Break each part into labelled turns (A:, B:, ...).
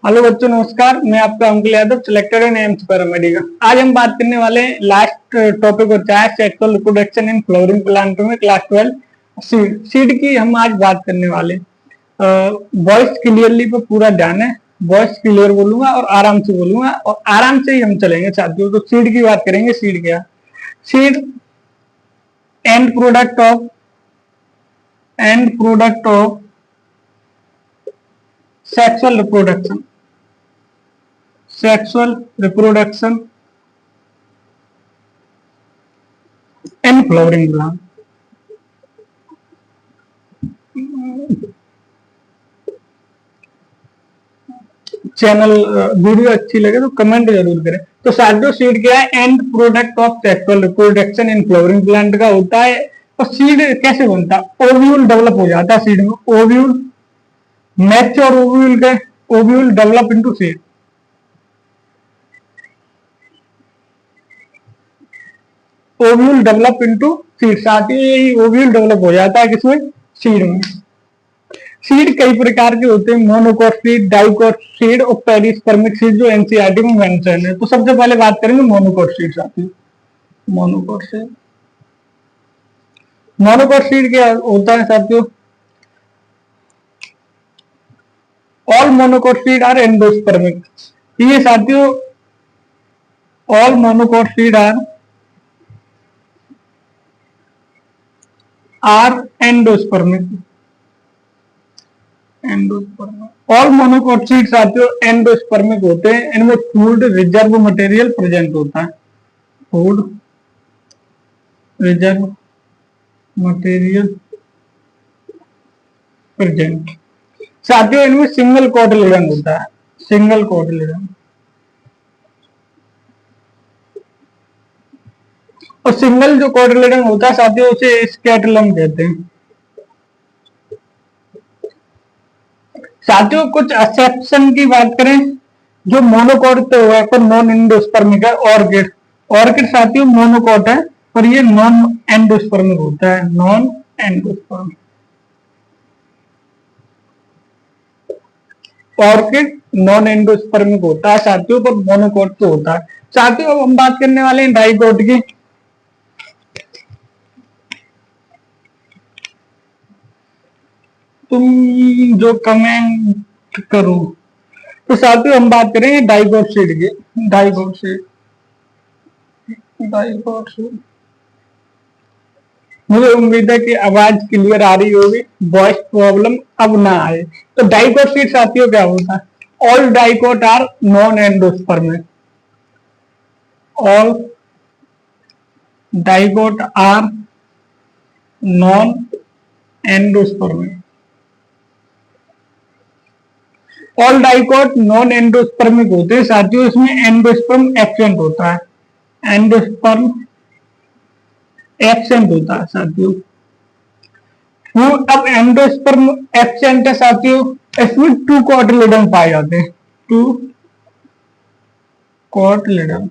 A: Hello बच्चों, नमस्कार। मैं आपका Ankul Yadav, selected in AIIMS paramedical. आज हम बात करने वाले लास्ट टॉपिक होता है sexual reproduction in flowering plant में क्लास 12 सीड की हम आज बात करने वाले। वॉइस क्लियरली पे पूरा ध्यान है। वॉइस क्लियर बोलूंगा और आराम से बोलूंगा और आराम से ही हम चलेंगे साथियों। तो सीड की बात करेंगे। सीड क्या? Seed and product of sexual reproduction in flowering plant. Channel video अच्छी लगे तो कमेंट जरूर करें। तो साथियों, सीड क्या है? And product of sexual reproduction in flowering plant का होता है। और सीड कैसे बनता है? ओव्यूल डेवलप हो जाता है सीड में। Ovule mature ovule develop into seed. Ovule develop into seed. साथ ही ओव्यूल डेवलप हो जाता है किसमें? सीड में। सीड कई प्रकार के होते हैं, मोनोकोट सीड, डाइकोट सीड और पेरिस्पर्मिक सीड, जो एनसीईआरटी में मेंशन है। तो सबसे पहले बात करेंगे मोनोकोट सीड। साथियों, मोनोकोट सीड मोनोकोट सीड क्या होता है साथियों? All monocot seed are endospermic. ये साथियों, all monocot seed are endospermic. All monocot seed साथियों एंडोस्पर्मिक होते हैं। इनमें फूड रिजर्व मटेरियल प्रेजेंट होता है। Food reserve material present. साथियों, इनमें सिंगल कोटिलेडन होता है। Single cotyledon. और सिंगल जो कोटिलेडन होता है साथियों, उसे स्कैटलम कहते हैं। साथियों, कुछ एक्सेप्शन की बात करें, जो मोनोकोट तो है पर नॉन एंडोस्पर्मिक है। ऑर्किड ऑर्किड साथियों मोनोकोट है पर ये नॉन एंडोस्पर्मिक होता है। Non endospermic orchid non endospermic होता है साथियों, पर मोनोकोट तो होता है। साथियों, अब हम बात करने वाले हैं डाइकोट की। तुम जो कमेंट करो। तो साथियों, हम बात करेंगे डाइकोट सीड की। डाइकोट सीड डाइकोट सीड मुझे उम्मीद है कि आवाज क्लियर आ रही होगी, वॉइस प्रॉब्लम अब ना आए। तो डाइकोट सीड साथियों क्या होता है? All dicot are non endospermic. All dicot are non endospermic. All dicot non endospermic होते हैं साथियों। इसमें एंडोस्पर्म एब्सेंट होता है। एंडोस्पर्म एब्सेंट होता है साथियों। अब एंडोस्पर्म एब्सेंट है साथियों, इसमें टू कोटिलेडन पाए जाते हैं। Two cotyledon.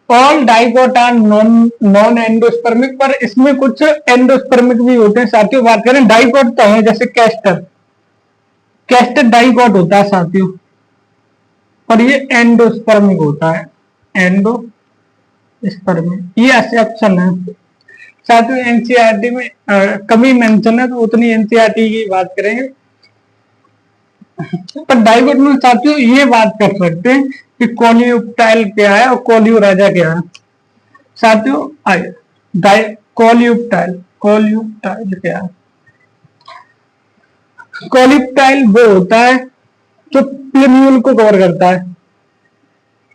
A: All dicot are non endospermic, पर इसमें कुछ एंडोस्पर्मिक भी होते हैं साथियों। बात करें डाइकोट तो है, जैसे कैस्टर डाइकोट होता है साथियों, पर ये एंडोस्पर्मिक होता है। एंडोस्पर्मिक ये एक्सेप्शन है साथियों। एनसीईआरटी में कमी मेंशन है, तो उतनी एनसीईआरटी की बात करेंगे। पर डाइकोट में साथियों ये बात कर सकते हैं कि कोलियोप्टाइल क्या है और कोलियोराजा क्या है। साथियों कोलियोप्टाइल क्या है? कोलियोप्टाइल वो होता है जो प्लेम्यूल को कवर करता है।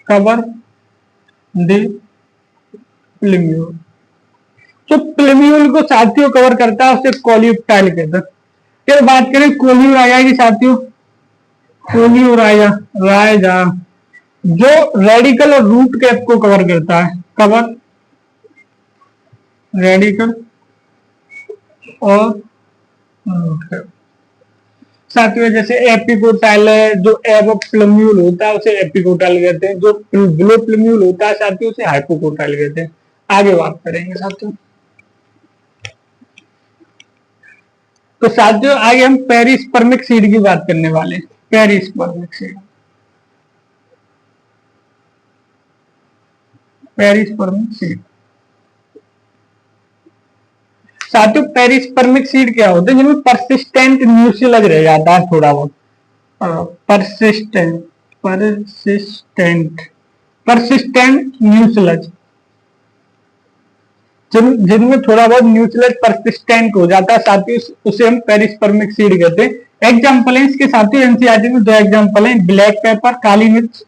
A: Cover the plumule. जो प्लेम्यूल को साथियों कवर करता है उसे कोलियोप्टाइल कहते हैं। फिर बात करें कोलियोराजा की साथियों। कोलियोराजा जो रेडिकल और रूट कैप को कवर करता है। कवर रेडिकल और रूट कैप। साथियों, जैसे एपिकोटाइल है, जो एबोप्लम्यूल होता है उसे एपिकोटाइल कहते हैं। जो बिलोप्लम्यूल होता है साथियों उसे हाइपोकोटाइल कहते हैं। आगे बात करेंगे साथियों। तो साथियों आगे हम पेरिस्पर्मिक सीड की बात करने वाले हैं। Perispermic seed, perispermic seed. साथियों पेरिस्पर्मिक सीड क्या होते हैं, जिनमें परसिस्टेंट म्यूसिलज रह जाता है थोड़ा बहुत। परसिस्टेंट परसिस्टेंट परसिस्टेंट म्यूसिलज, जिनमें थोड़ा बहुत म्यूसिलज परसिस्टेंट हो जाता है साथियों, उसे हम पेरिस्पर्मिक सीड कहते हैं। एग्जाम्पल है इसके साथियों, एनसीईआरटी में 2 एग्जाम्पल हैं, ब्लैक पेपर, काली मिर्च,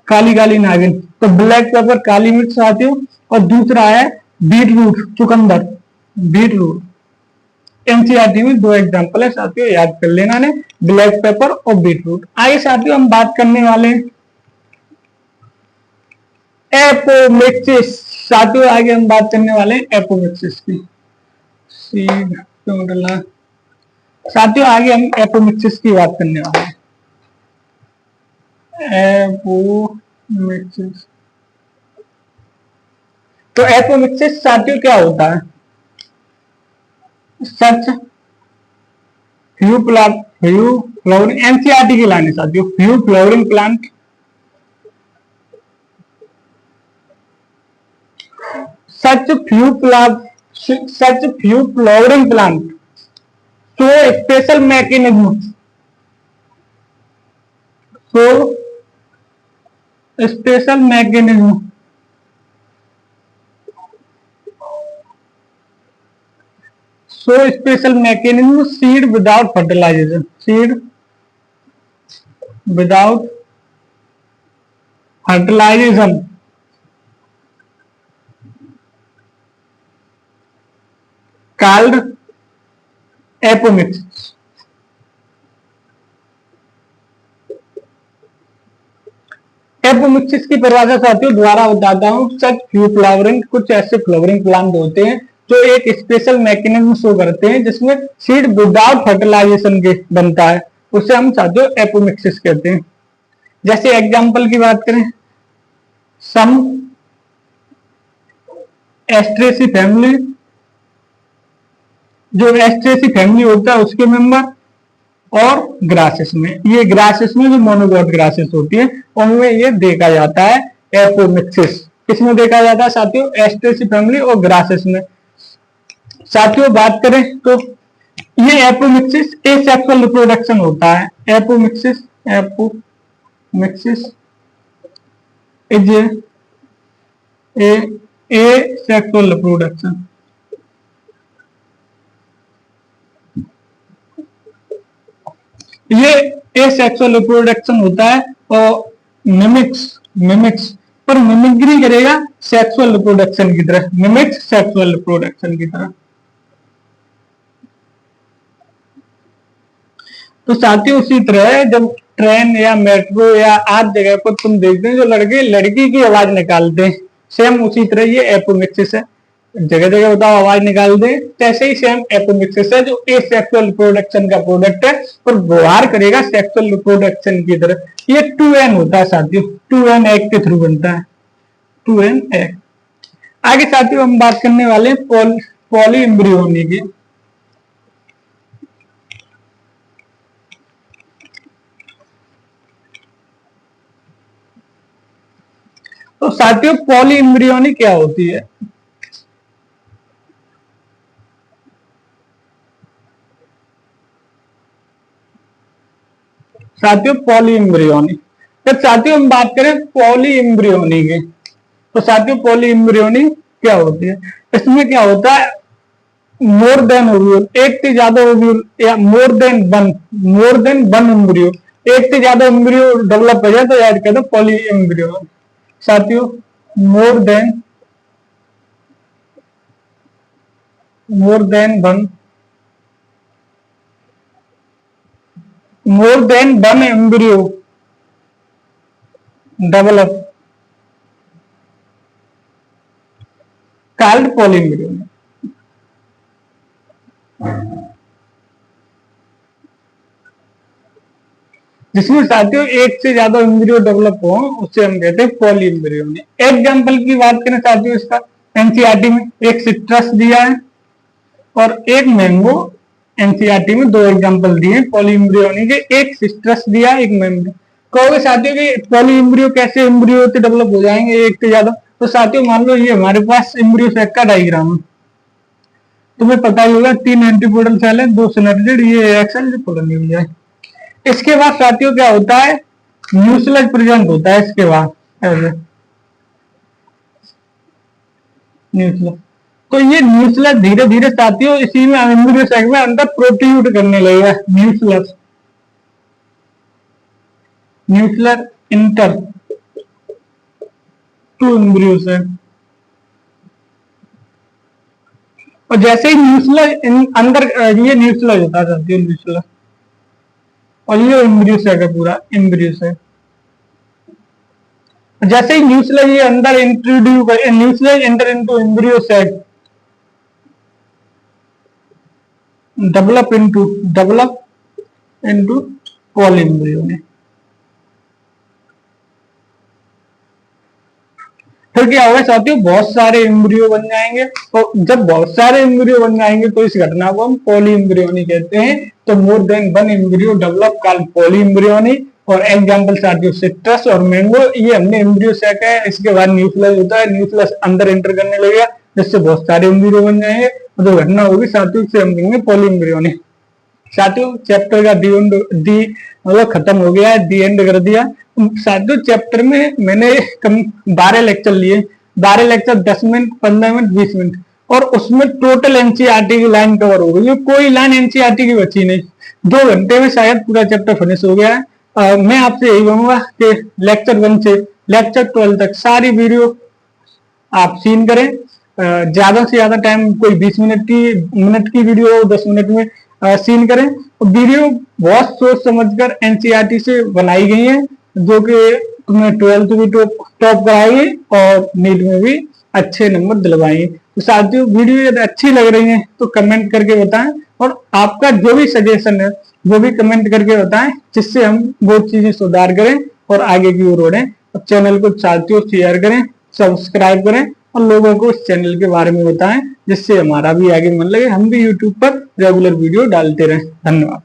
A: काली काली नागिन। तो ब्लैक पेपर, काली मिर्च साथियों, और दूसरा है बीट रूट, चुकंदर, बीट रूट। एनसीईआरटी में 2 एग्जाम्पल है साथियों, याद कर लेना ने, ब्लैक पेपर और बीट रूट। आइए साथियों हम बात करने वाले हैं एपोमिक्सिस। साथियों आगे हम बात करने वाले हैं एपोमिक्सिस की। सीड क्यों डाला साथियों, आगे हम एपोमिक्सिस की बात करने वाले हैं। एपोमिक्सिस, तो एपोमिक्सिस साथियों क्या होता है? सच फ्यू फ्लावरिंग, एनसीईआरटी की लाइन है साथियों, few flowering plant, such few flowering plant show special mechanism, so special mechanism seed without fertilization, seed without fertilization called apomixis। Apomixis की परिभाषा साथियों द्वारा बताता हूं। सच फ्यू फ्लावरिंग, कुछ ऐसे फ्लावरिंग प्लांट होते हैं जो एक स्पेशल मैकेनिज्म शो करते हैं जिसमें सीड विदाउट फर्टिलाइजेशन के बनता है, उसे हम साथियों एपोमिक्सिस कहते हैं। जैसे एग्जांपल की बात करें, सम एस्ट्रेसी फैमिली, जो एस्ट्रेसी फैमिली होता है उसके मेंबर, और ग्रासेस में, ये ग्रासेस में जो मोनोगॉट ग्रासेस होती है उनमें ये देखा जाता है एपोमिक्सिस। किसमें देखा जाता है साथियों? एस्ट्रेसी फैमिली और ग्रासेस में। साथियों बात करें तो ये एपोमिक्सिस एसेक्सुअल रिप्रोडक्शन होता है। Apomixis is asexual reproduction. ये एसेक्सुअल रिप्रोडक्शन होता है और मिमिक्स पर मिमिक्री करेगा सेक्सुअल रिप्रोडक्शन की तरह, मिमिक्स सेक्सुअल रिप्रोडक्शन की तरह। तो साथियों उसी तरह जब ट्रेन या मेट्रो या आज जगह पर तुम देखते हैं जो लड़के लड़की की आवाज निकालते हैं, सेम उसी तरह ये एपोमिक्सिस है, जगह जगह बताओ आवाज निकाल दे, तैसे ही सेम एपोमिक्सिस है जो एसेक्सुअल रिप्रोडक्शन का प्रोडक्ट है और व्यवहार करेगा सेक्सुअल रिप्रोडक्शन की तरह। ये 2n होता है साथियों, 2n एग के थ्रू बनता है, 2n एग। आगे साथियों हम बात करने वाले पॉली एम्ब्रियोनी की। तो साथियों पॉली एम्ब्रियोनी क्या होती है? साथियों पॉली एम्ब्रियोनी, तो साथियों हम बात करें पॉली एम्ब्रियोनी की, तो साथियों पॉली एम्ब्रियोनी क्या होती है? इसमें क्या होता है, मोर देन ओव्यूल, एक से ज्यादा ओव्यूल, या मोर देन वन एम्ब्रियो, एक से ज्यादा एम्ब्रियो डेवलप हो जाए तो याद कर दो पॉली एम्ब्रियो। साथियों more than one embryo develop called poly embryo. जिसमें साथियों एक से ज्यादा एम्ब्रियो डेवलप हो उसे हम कहते हैं पॉली एम्ब्रियोनी। एग्जाम्पल की बात करें साथियों इसका, एनसीईआरटी में एक सिट्रस दिया है और एक मैंगो एनसीईआरटी में 2 एग्जांपल दिए पॉलीइम्ब्रियोनी के, एक सिस्टरस दिया एक मेम्ब्रेन। कहोगे साथियों कि पॉलीइम्ब्रियो कैसे इम्ब्रियो से डेवलप हो जाएंगे एक से ज्यादा? तो साथियों मान लो ये हमारे पास इम्ब्रियो सेक का डायग्राम है, तुम्हें पता ही होगा 3 एंटीपोडल सेल है, 2 सिनर्जिड, ये एक्सेल पोलर है। इसके बाद साथियों क्या होता है, म्यूसिलेज प्रेजेंट होता है इसके बाद न्यूक्लियस। तो ये न्यूक्लियस धीरे धीरे साथियों इसी में एम्ब्रियो सेक में अंदर प्रोट्रूड करने लगेगा। Nucleus nuclear enter to embryo sac, और जैसे ही न्यूक्लियस अंदर ये न्यूक्लियस होता है साथियों, न्यूक्लियस, और ये एम्ब्रियो सेक है पूरा एम्ब्रियो सेक। जैसे ही न्यूक्लियस ये अंदर introduce nucleus enter into embryo sac, develop into polyembryony. फिर क्या होगा साथियों, बहुत सारे एम्ब्रियो बन जाएंगे, और जब बहुत सारे एम्ब्रियो बन जाएंगे तो इस घटना को हम पॉलीएम्ब्रियोनी कहते हैं। तो more than one embryo develop called polyembryony. और एग्जांपल साथियों सिट्रस और मैंगो, ये हमने एम्ब्रियो सेक है, इसके बाद न्यूक्लियस होता है, न्यूक्लियस अंदर एंटर करने लगेगा जिससे बहुत सारे एम्ब्रियो बन जाएंगे, जो घटना होगी साथियों से हम कहेंगे पॉलीएम्ब्रियोनी। साथियों चैप्टर का दी मतलब खत्म हो गया है, दी एंड कर दिया। साथियों चैप्टर में मैंने 12 लेक्चर लिए, 12 लेक्चर 10 मिनट 15 मिनट 20 मिनट, और उसमें टोटल एनसीईआरटी की लाइन कवर हो गई, कोई लाइन एनसीईआरटी की बची नहीं। 2 घंटे में शायद पूरा चैप्टर फिनिश हो गया है। मैं आपसे यही कहूंगा कि लेक्चर 1 से लेक्चर 12 तक सारी वीडियो आप सीन करें। ज्यादा से ज्यादा टाइम कोई 20 मिनट की वीडियो 10 मिनट में सीन करें। वीडियो बहुत सोच समझकर एनसीईआरटी से बनाई गई है, जो कि तुम्हें 12th भी टॉप कराएगी और नीट में भी अच्छे नंबर दिलवाएंगे। तो साथियों वीडियो यदि अच्छी लग रही है तो कमेंट करके बताएं, और आपका जो भी सजेशन है वो भी कमेंट करके बताएं, जिससे हम वो चीजें सुधार करें और आगे की ओर बढ़ें। और चैनल को साथियों शेयर करें, सब्सक्राइब करें, और लोगों को इस चैनल के बारे में बताएं, जिससे हमारा भी आगे मन लगे, हम भी यूट्यूब पर रेगुलर वीडियो डालते रहें। धन्यवाद।